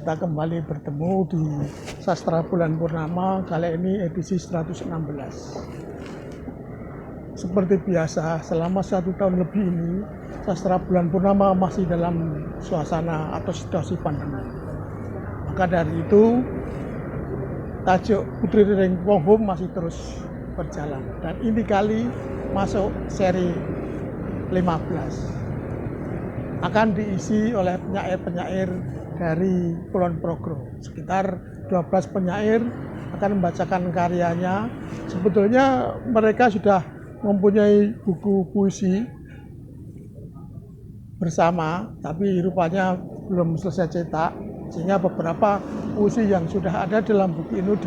kita kembali bertemu di Sastra Bulan Purnama, kali ini edisi 116. Seperti biasa, selama 1 tahun lebih ini, Sastra Bulan Purnama masih dalam suasana atau situasi pandemi. Maka dari itu, tajuk Putri Riring Ponghum masih terus berjalan. Dan ini kali masuk seri 15. Akan diisi oleh penyair-penyair dari Kulon Progro. Sekitar 12 penyair akan membacakan karyanya. Sebetulnya mereka sudah mempunyai buku puisi bersama, tapi rupanya belum selesai cetak, sehingga beberapa puisi yang sudah ada dalam buku ini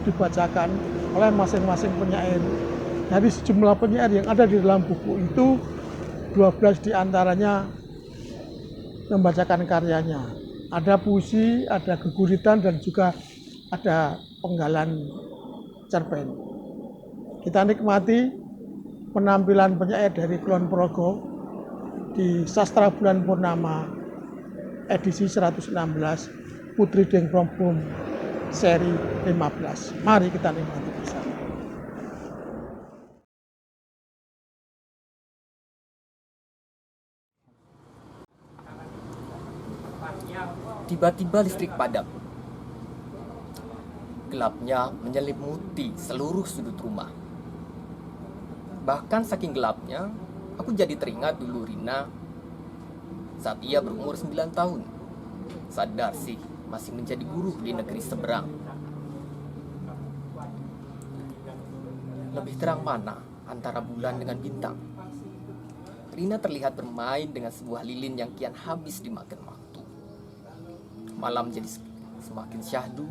dibacakan oleh masing-masing penyair. Dari sejumlah penyair yang ada di dalam buku itu, 12 diantaranya membacakan karyanya. Ada puisi, ada geguritan, dan juga ada penggalan cerpen. Kita nikmati penampilan penyair dari Kulon Progo di Sastra Bulan Purnama edisi 116 Putri Riring Ponghum seri 15. Mari kita nikmati bersama. Tiba-tiba listrik padam. Gelapnya menyelimuti seluruh sudut rumah. Bahkan saking gelapnya, aku jadi teringat dulu Rina saat ia berumur 9 tahun. Sadar sih, masih menjadi guru di negeri seberang. Lebih terang mana antara bulan dengan bintang? Rina terlihat bermain dengan sebuah lilin yang kian habis dimakan waktu. Malam jadi semakin syahdu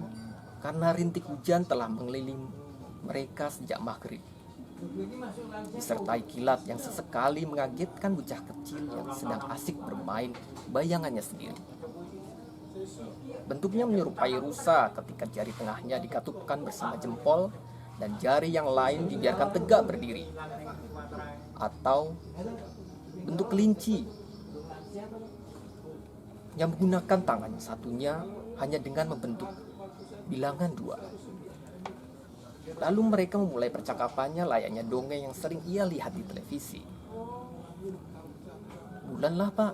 karena rintik hujan telah mengelilingi mereka sejak maghrib, disertai kilat yang sesekali mengagetkan bocah kecil yang sedang asik bermain bayangannya sendiri. Bentuknya menyerupai rusa ketika jari tengahnya dikatupkan bersama jempol dan jari yang lain dibiarkan tegak berdiri, atau bentuk kelinci yang menggunakan tangan satunya hanya dengan membentuk bilangan 2. Lalu mereka memulai percakapannya layaknya dongeng yang sering ia lihat di televisi. "Bulanlah, Pak,"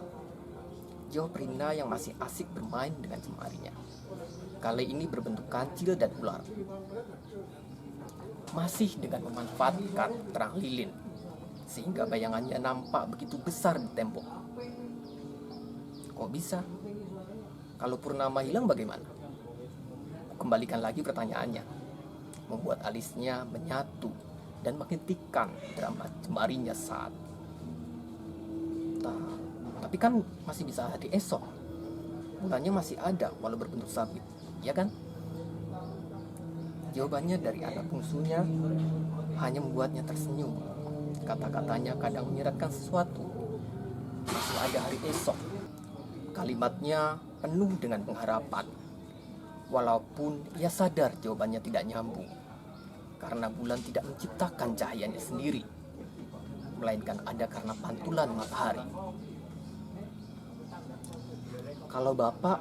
jawab Rina yang masih asik bermain dengan jemarinya. Kali ini berbentuk kancil dan ular. Masih dengan memanfaatkan terang lilin, sehingga bayangannya nampak begitu besar di tembok. Kok bisa? Kalau purnama hilang bagaimana? Kembalikan lagi pertanyaannya, membuat alisnya menyatu dan makin tikam drama jemarinya saat. Tapi kan masih bisa hari esok. Bulannya masih ada walau berbentuk sabit, ya kan? Jawabannya dari anak bungsunya hanya membuatnya tersenyum. Kata-katanya kadang menyiratkan sesuatu. Masih ada hari esok. Kalimatnya penuh dengan pengharapan, walaupun ia sadar jawabannya tidak nyambung, karena bulan tidak menciptakan cahayanya sendiri, melainkan ada karena pantulan matahari. Kalau Bapak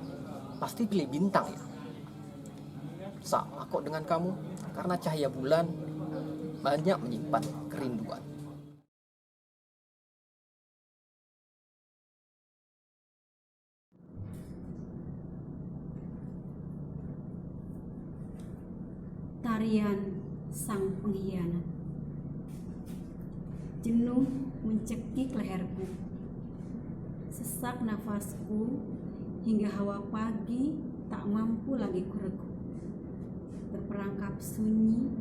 pasti pilih bintang ya? Sama kok dengan kamu, karena cahaya bulan banyak menyimpan kerinduan. Tarian sang pengkhianat. Jenuh mencekik leherku, sesak nafasku hingga hawa pagi tak mampu lagi kuregu. Berperangkap sunyi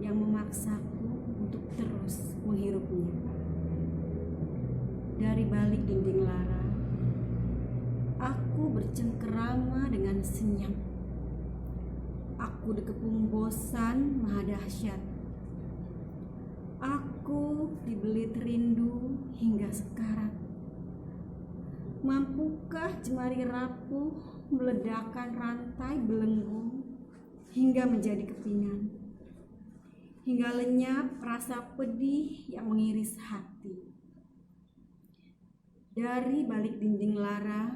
yang memaksaku untuk terus menghirupnya. Dari balik dinding lara, aku bercengkerama dengan senyap. Aku dikepung bosan maha dahsyat. Aku dibelit rindu hingga sekarat. Mampukah jemari rapuh meledakkan rantai belenggu hingga menjadi kepingan? Hingga lenyap rasa pedih yang mengiris hati. Dari balik dinding lara,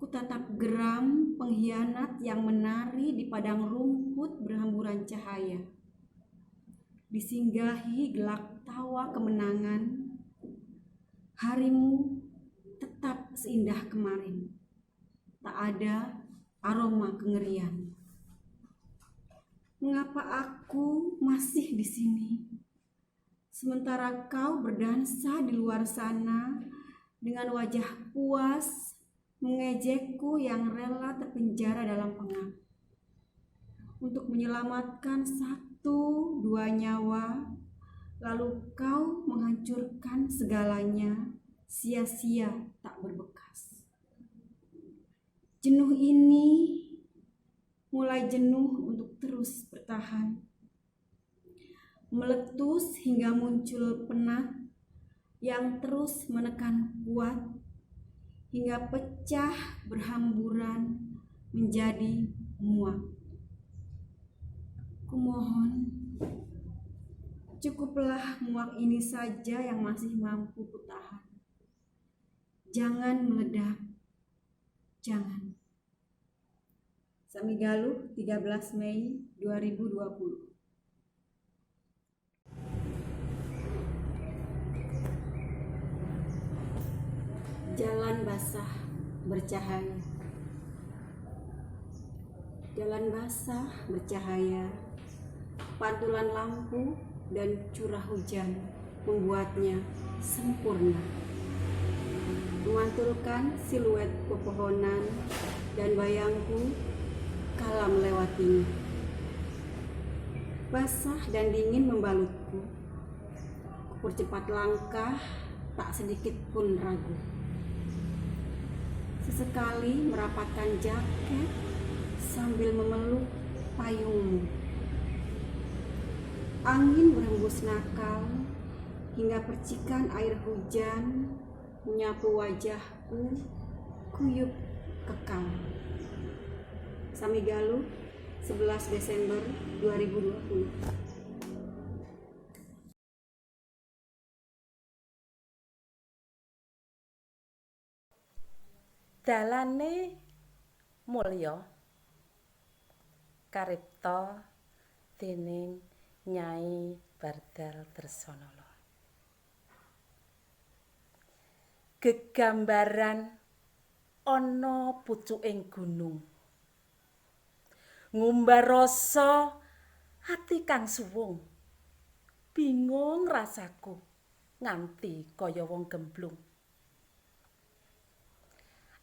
Kutatap geram pengkhianat yang menari di padang rumput berhamburan cahaya. Disinggahi gelak tawa kemenangan, harimu tetap seindah kemarin. Tak ada aroma kengerian. Mengapa aku masih di sini? Sementara kau berdansa di luar sana dengan wajah puas mengejekku yang rela terpenjara dalam pengap. Untuk menyelamatkan satu dua nyawa, lalu kau menghancurkan segalanya, sia-sia tak berbekas. Jenuh ini mulai jenuh untuk terus bertahan. Meletus hingga muncul penat yang terus menekan kuat, hingga pecah berhamburan menjadi muak. Kumohon, cukuplah muak ini saja yang masih mampu kutahan. Jangan meledak, jangan. Samigaluh, 13 Mei 2020. Jalan basah bercahaya. Jalan basah bercahaya. Pantulan lampu dan curah hujan membuatnya sempurna. Memantulkan siluet pepohonan dan bayangku kala melewatinya. Basah dan dingin membalutku. Kupercepat langkah, tak sedikit pun ragu. Sesekali merapatkan jaket sambil memeluk payungmu. Angin berhembus nakal hingga percikan air hujan menyapu wajahku kuyup kekal. Samigaluh, 11 Desember 2020. Dalane mulya karipta dening Nyai Bardal Dresnala. Gegambaran ana pucuking gunung, ngumbar rasa ati kang suwung, bingung rasaku nganti kaya wong gemblung.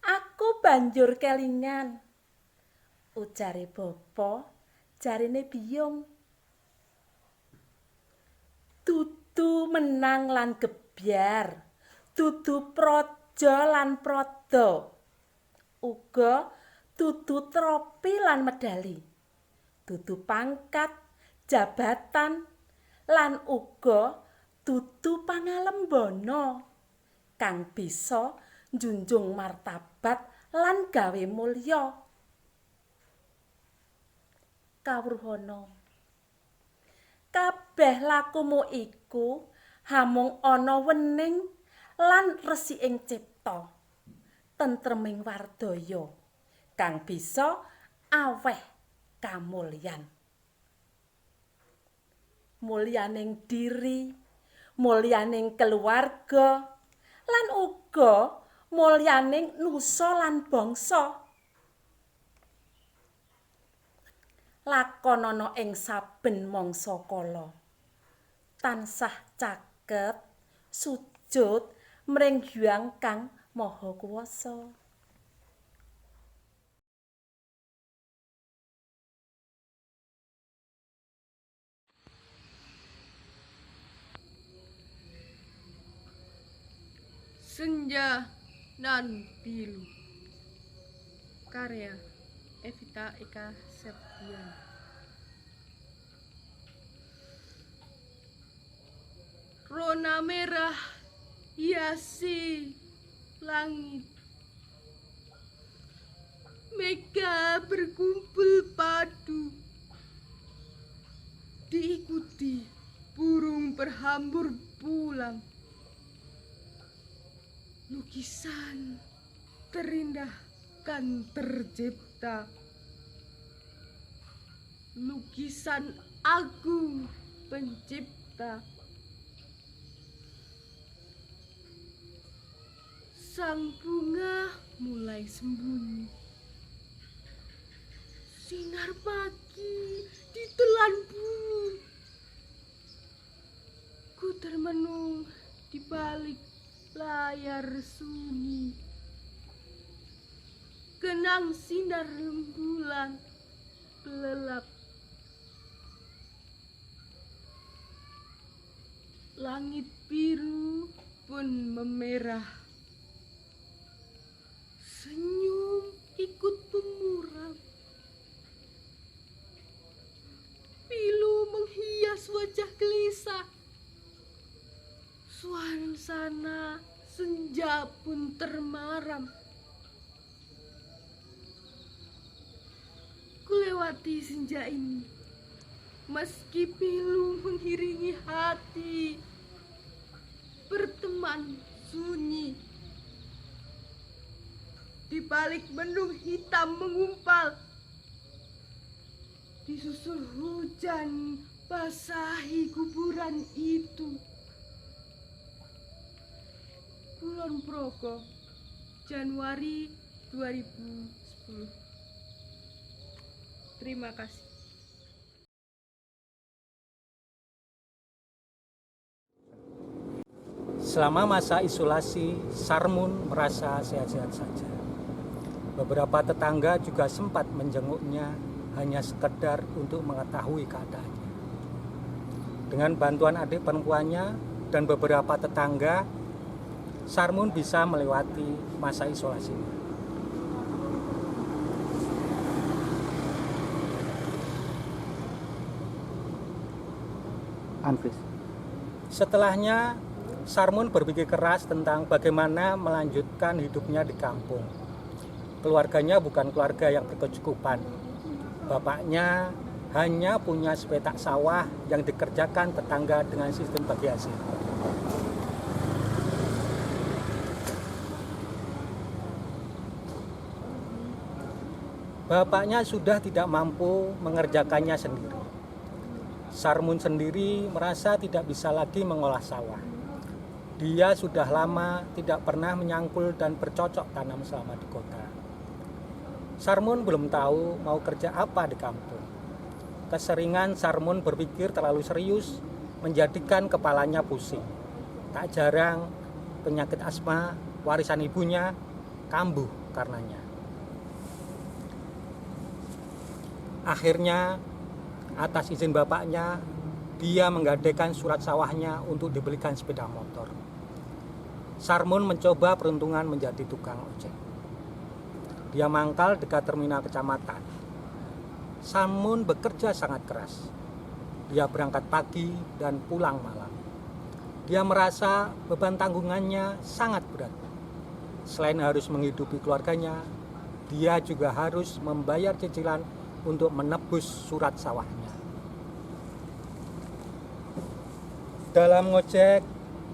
Aku banjur kelingan, ujare bapa, jarine biyung. Dudu menang lan gebyar, dudu praja lan prada, uga dudu tropi lan medali, dudu pangkat, jabatan, lan uga dudu pangalembana kang bisa njunjung martabat lan gawe mulya. Kawruhana, kabeh lakumu iku hamung ana wening lan resiking cipta, tentreming wardaya kang bisa aweh kamulyan. Mulyaning diri, mulyaning keluarga, lan uga mulyaning nusa lan bangsa. Lakonana ing saben mangsa kala, tansah caket sujud mring Hyang Kang Maha Kuwasa. Senja nan Pilu, karya Evita Eka Septian. Rona merah hiasi langit, mega berkumpul padu, diikuti burung berhambur pulang. Lukisan terindah akan tercipta. Lukisan agung pencipta. Sang bunga mulai sembunyi. Sinar pagi ditelan bumi. Ku termenung di balik layar sunyi. Kenang sinar rembulan belelap. Langit biru pun memerah. Senyum ikut memuram. Pilu menghias wajah gelisah. Suasana senja pun termaram. Kulewati senja ini, meski pilu mengiringi hati, berteman sunyi. Di balik mendung hitam mengumpal, disusul hujan basahi kuburan itu. Kulon Progo, Januari 2010. Terima kasih. Selama masa isolasi, Sarmun merasa sehat-sehat saja. Beberapa tetangga juga sempat menjenguknya hanya sekedar untuk mengetahui keadaannya. Dengan bantuan adik perempuannya dan beberapa tetangga, Sarmun bisa melewati masa isolasinya. Setelahnya, Sarmun berpikir keras tentang bagaimana melanjutkan hidupnya di kampung. Keluarganya bukan keluarga yang berkecukupan. Bapaknya hanya punya sepetak sawah yang dikerjakan tetangga dengan sistem bagi hasil. Bapaknya sudah tidak mampu mengerjakannya sendiri. Sarmun sendiri merasa tidak bisa lagi mengolah sawah. Dia sudah lama tidak pernah menyangkul dan bercocok tanam selama di kota. Sarmun belum tahu mau kerja apa di kampung. Keseringan Sarmun berpikir terlalu serius menjadikan kepalanya pusing. Tak jarang penyakit asma warisan ibunya kambuh karenanya. Akhirnya, atas izin bapaknya, dia menggadaikan surat sawahnya untuk dibelikan sepeda motor. Sarmun mencoba peruntungan menjadi tukang ojek. Dia mangkal dekat terminal kecamatan. Sarmun bekerja sangat keras. Dia berangkat pagi dan pulang malam. Dia merasa beban tanggungannya sangat berat. Selain harus menghidupi keluarganya, dia juga harus membayar cicilan untuk menebus surat sawahnya. Dalam ngojek,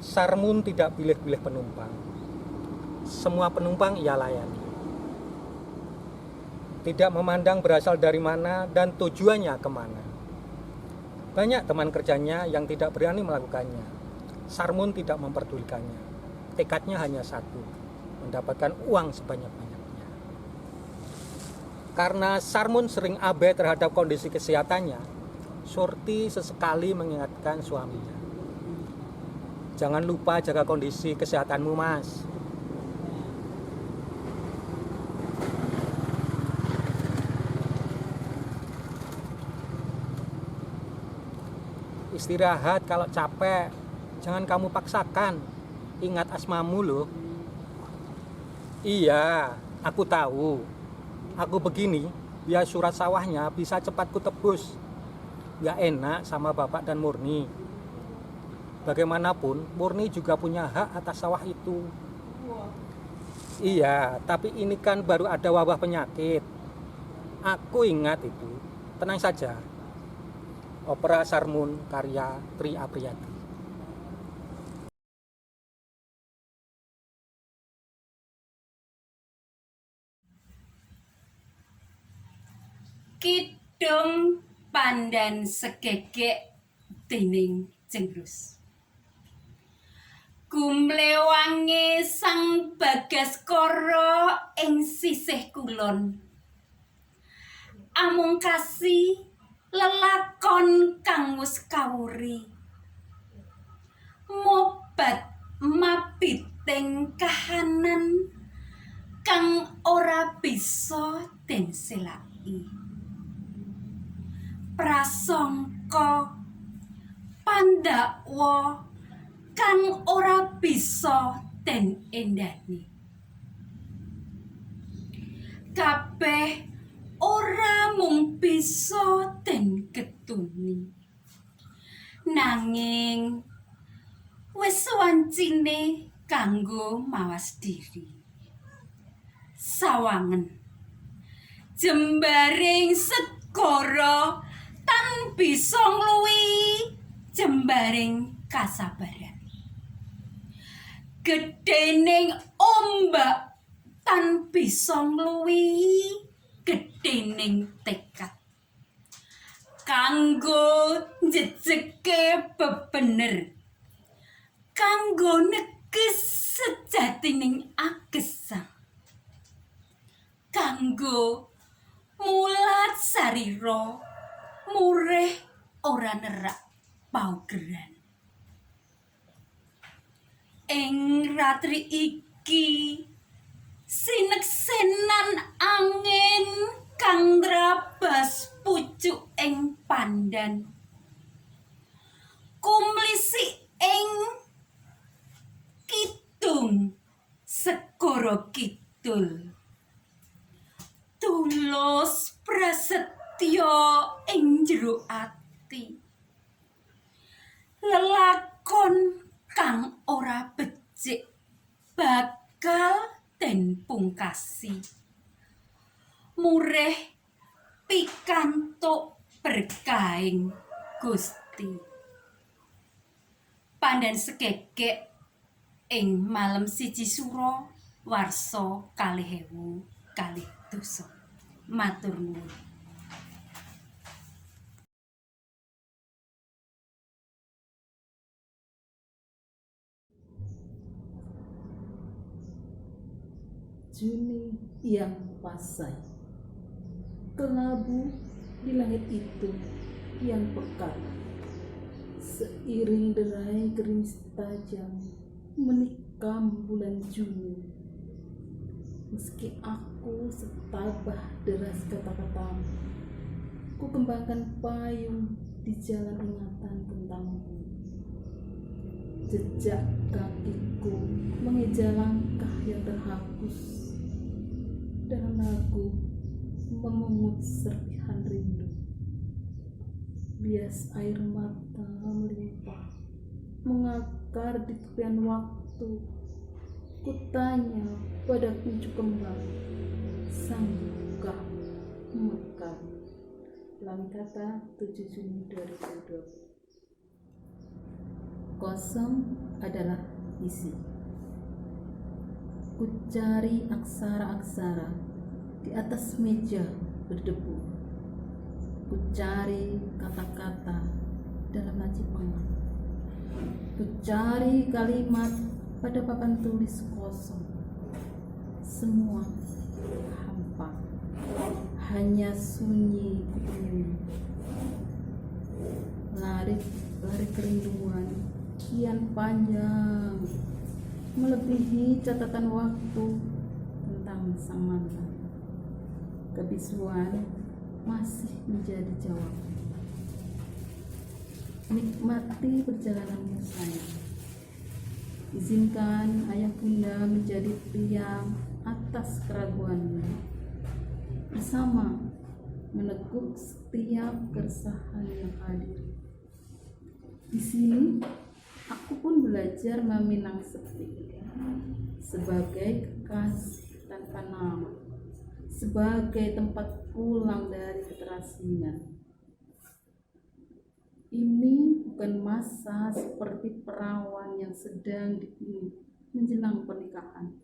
Sarmun tidak pilih-pilih penumpang. Semua penumpang ia layani. Tidak memandang berasal dari mana dan tujuannya kemana. Banyak teman kerjanya yang tidak berani melakukannya. Sarmun tidak memperdulikannya. Tekadnya hanya satu, mendapatkan uang sebanyak-banyaknya. Karena Sarmun sering abai terhadap kondisi kesehatannya, Surti sesekali mengingatkan suaminya. Jangan lupa jaga kondisi kesehatanmu, Mas. Istirahat kalau capek, jangan kamu paksakan. Ingat asmamu loh. Iya, aku tahu. Aku begini, biar surat sawahnya bisa cepat kutebus. Gak enak sama Bapak dan Murni. Bagaimanapun, Murni juga punya hak atas sawah itu. Iya, tapi ini kan baru ada wabah penyakit. Aku ingat itu. Tenang saja. Opera Sarmun karya Tri Apriyadi. Kidung Pandan Segegek dening Jengrus. Gumlewange Sang Bagaskara ing sisih kulon. Amungkasi lelakon kang wis kawuri. Mobat mabiting kahanan kang ora bisa den selaki. Prasangka pandakwa kang ora bisa den endani. Kabeh ora mung bisa den getuni. Nanging wis wancine kanggo mawas diri. Sawangen jembaring segara tan bisa ngluwi jembaring kasabaran. Gedhening ombak tan bisa ngluwi gedhening tekad. Kanggo njejeke bebener, kanggo nekes sejatining agesang, kanggo mulat sarira murih ora nerak paugeran. Ing ratri iki sineksenan angin kang ndrabas pucuk ing pandan. Kumlisi ing kidung segara kidul. Tulus prasetya ing jero ati. Lelakon kang ora becik bakal den pungkasi. Murih pikantuk berkahing Gusti. Pandan Segegek ing malem 1 Sura warsa 2022. Matur nuwun. Juni yang pasai, kelabu di langit itu yang pekat, seiring derai gerimis tajam menikam bulan Juni. Meski aku setabah deras kata-katamu, ku kembangkan payung di jalan ingatan tentangmu. Jejak kakiku mengeja langkah yang terhapus dalam lagu memungut serpihan rindu. Bias air mata melimpah mengakar di tepian waktu. Kutanya pada kuncup kembang, sanggupkah mekar? Langkata 7 Juni 2020. Kosong adalah isi. Ku cari aksara-aksara di atas meja berdebu. Ku cari kata-kata dalam laci pengat. Ku cari kalimat pada papan tulis kosong. Semua hampa, hanya sunyi kutemui. Lari kerinduan kian panjang, melebihi catatan waktu tentang sang mantan. Kebisuan masih menjadi jawab. Nikmati perjalananmu sayang. Izinkan ayah bunda menjadi priang atas keraguanmu. Bersama meneguk setiap keresahan yang hadir. Di sini aku pun belajar meminang sepi sebagai kekasih tanpa nama, sebagai tempat pulang dari keterasingan. Ini bukan masa seperti perawan yang sedang dipilih menjelang pernikahan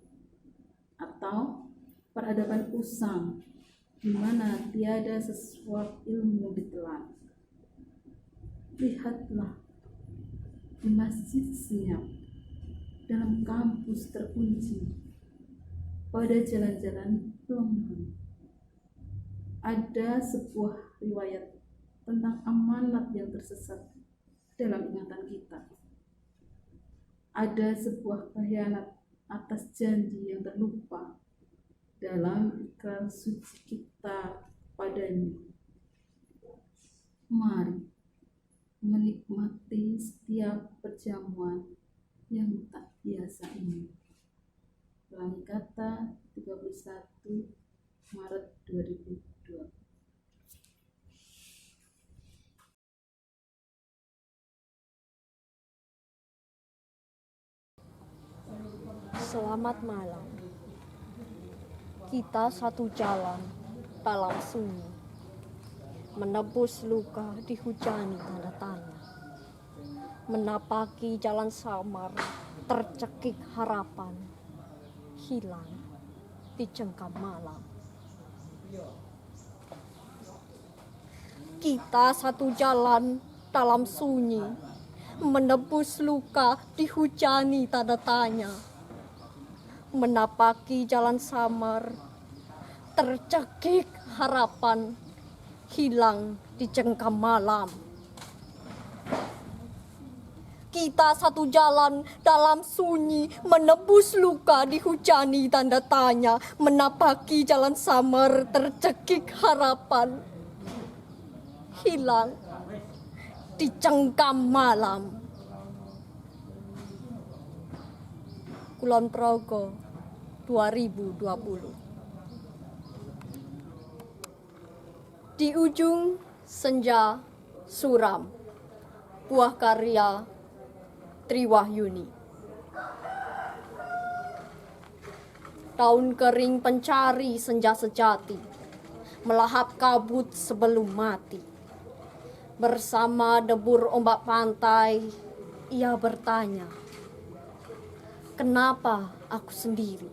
atau peradaban usang di mana tiada sesuatu ilmu ditelan. Lihatlah, di masjid senyap, dalam kampus terkunci, pada jalan-jalan pelengkap. Ada sebuah riwayat tentang amanat yang tersesat dalam ingatan kita. Ada sebuah khianat atas janji yang terlupa dalam ikrar suci kita padanya. Mari menikmati setiap perjamuan yang tak biasa ini. Ulangi kata 31 Maret 2020. Selamat malam. Kita satu jalan dalam sunyi, menebus luka dihujani tanda tanya, menapaki jalan samar, tercekik harapan, hilang dicengkam malam. Kita satu jalan dalam sunyi, menebus luka dihujani tanda tanya, menapaki jalan samar, tercekik harapan, hilang dicengkam malam. Kita satu jalan dalam sunyi, menebus luka dihujani tanda tanya, menapaki jalan samar, tercekik harapan, hilang dicengkam malam. Kulon Progo 2020. Di ujung senja suram, buah karya Triwahyuni. Daun kering pencari senja sejati, melahap kabut sebelum mati. Bersama debur ombak pantai, ia bertanya, kenapa aku sendiri?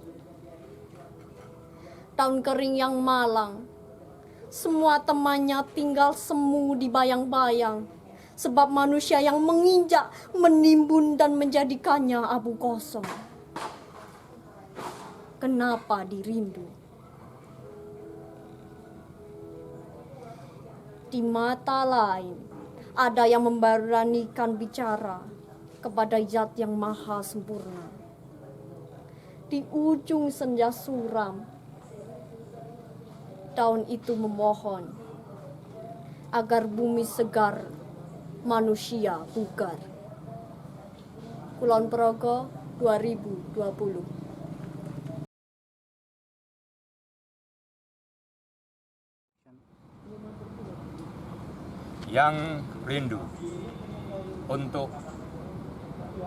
Daun kering yang malang, semua temannya tinggal semu di bayang-bayang, sebab manusia yang menginjak, menimbun dan menjadikannya abu kosong. Kenapa dirindu? Di mata lain, ada yang memberanikan bicara kepada zat yang maha sempurna. Di ujung senja suram, daun itu memohon agar bumi segar, manusia bugar. Kulon Progo 2020. Yang rindu untuk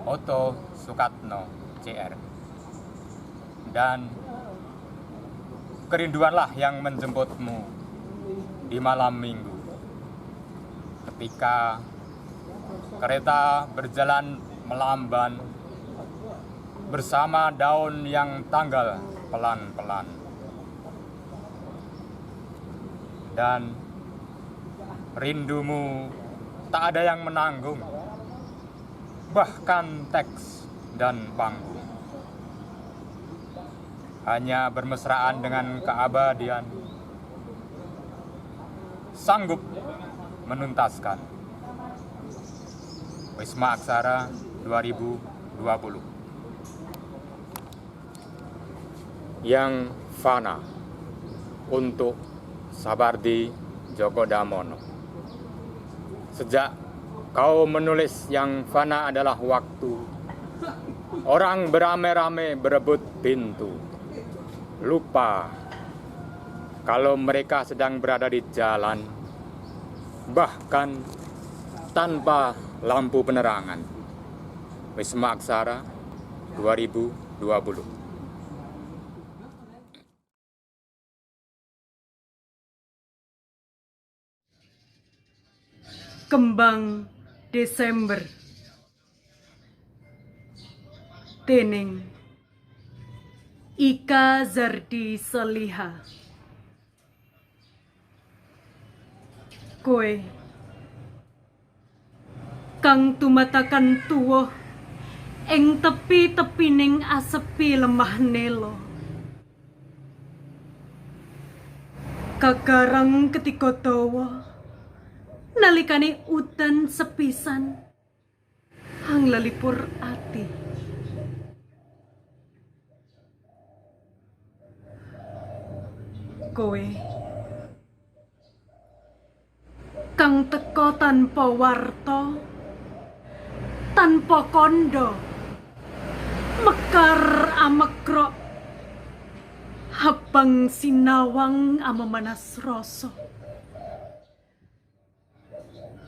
Oto Sukatno CR. Dan kerinduanlah yang menjemputmu di malam minggu, ketika kereta berjalan melamban bersama daun yang tanggal pelan-pelan. Dan rindumu tak ada yang menanggung, bahkan teks dan panggung. Hanya bermesraan dengan keabadian, sanggup menuntaskan. Wisma Aksara 2020. Yang fana untuk Sabardi Djoko Damono. Sejak kau menulis yang fana adalah waktu, orang beramai-ramai berebut pintu. Lupa kalau mereka sedang berada di jalan, bahkan tanpa lampu penerangan. Wisma Aksara 2020. Kembang Desember dening Ika Zardi Seliha. Kowe kang tumatakan tuwa ing tepi-tepining asepi lemah nelo. Kagarang ketika dawa nalikane udan sepisan hang lelipur ati. Kowe kang teka tanpa warta, tanpa kondo, mekar amekrok, habang sinawang amamanas rasa,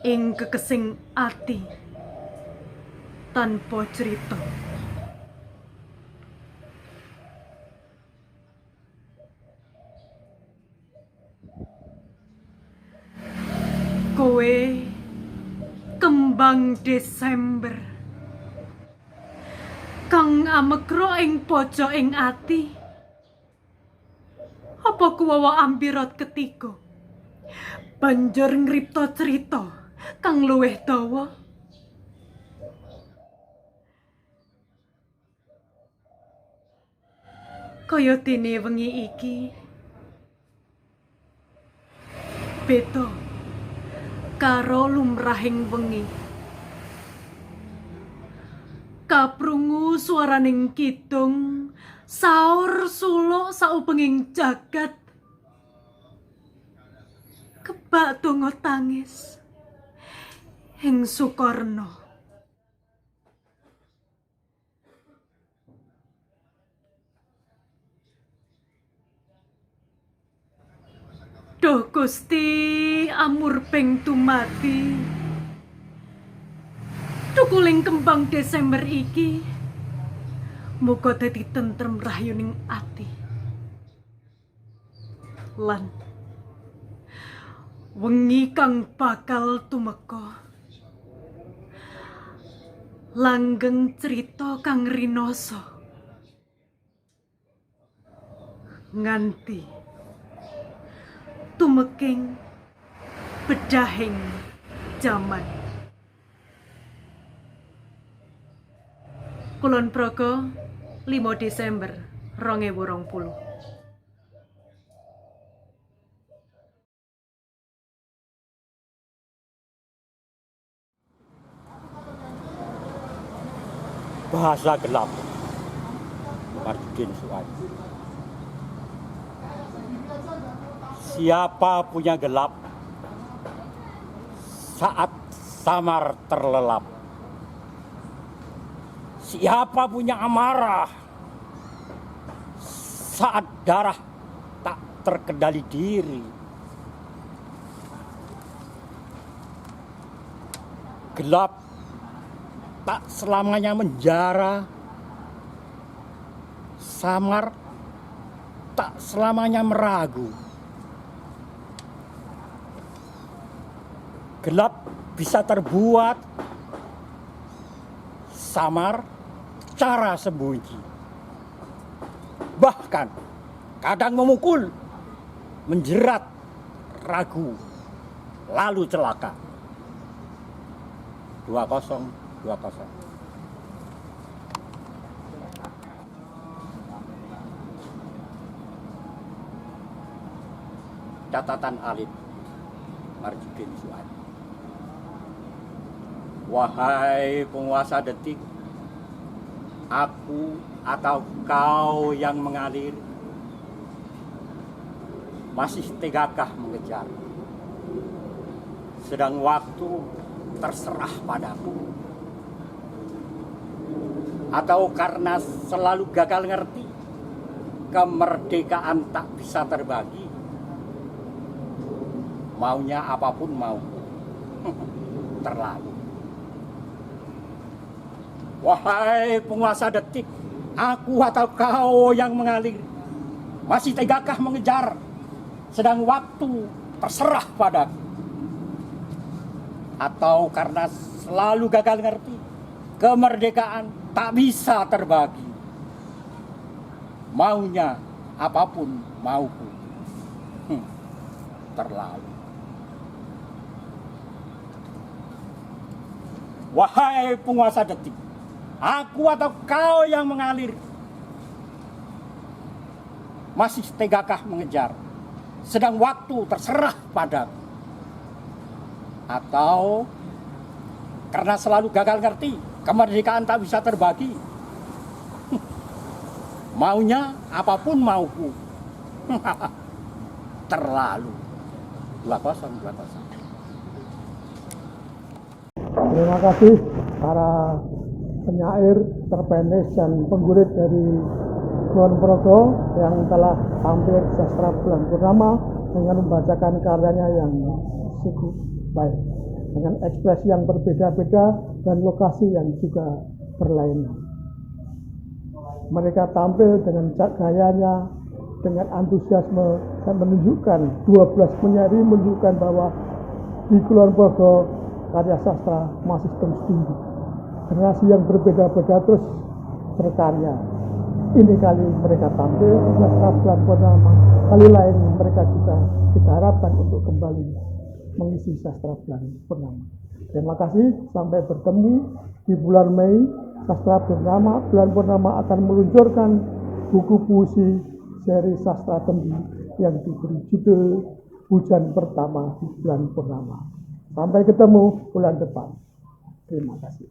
ing kekesing ati tanpa cerita. Kowe kembang Desember kang amekro ing pojok ing ati, apa kuwawa ambirot ketiga banjur ngripta cerita kang luwih dawa. Kaya dene wengi iki beda karo lumrahing wengi. Kaprungu swaraning kidung saur suluk saubenging jagat. Kebak donga tangis ing Sukarna. Duh Gusti amur ping tumati, thukuling kembang Desember iki muga dadi tentrem rahyoning ati. Lan wengi kang bakal tumeka langgeng cerita kang rinoso nganti tumeking bedahing jaman. Kulon Progo 5 Desember 2020. Bahasa gelap Marjukin Suad. Siapa punya gelap saat samar terlelap? Siapa punya amarah saat darah tak terkendali diri? Gelap tak selamanya menjara, samar tak selamanya meragu. Gelap bisa terbuat, samar cara sembunyi. Bahkan kadang memukul, menjerat, ragu, lalu celaka. 2020. Catatan alit Marjukin Suad. Wahai penguasa detik, aku atau kau yang mengalir, masih tegakah mengejar? Sedang waktu terserah padaku, atau karena selalu gagal ngerti, kemerdekaan tak bisa terbagi, maunya apapun mau. Terlalu. Wahai penguasa detik, aku atau kau yang mengalir, masih tegakah mengejar, sedang waktu terserah padaku, atau karena selalu gagal ngerti, kemerdekaan tak bisa terbagi, maunya apapun mauku. Terlalu. Wahai penguasa detik, aku atau kau yang mengalir? Masih tegakah mengejar, sedang waktu terserah padaku? Atau karena selalu gagal ngerti, kemerdekaan tak bisa terbagi? Maunya apapun mauku. Terlalu. 2-0. Terima kasih para penyair, terpenis, dan penggurit dari Kulon Progo yang telah tampil di Sastra Bulan Purnama dengan membacakan karyanya yang cukup baik, dengan ekspresi yang berbeda-beda dan lokasi yang juga berlainan. Mereka tampil dengan gayanya, dengan antusiasme, dan menunjukkan 12 penyair menunjukkan bahwa di Kulon Progo karya sastra masih terus tinggi. Generasi yang berbeda-beda terus berkarya. Ini kali mereka tampil di Sastra Bulan Purnama, kali lain mereka juga kita harapkan untuk kembali mengisi Sastra Bulan Purnama. Terima kasih, sampai bertemu di bulan Mei. Sastra Bulan Purnama akan meluncurkan buku puisi seri Sastra Tembi yang diberi judul Hujan Pertama di Bulan Purnama. Sampai ketemu bulan depan. Terima kasih.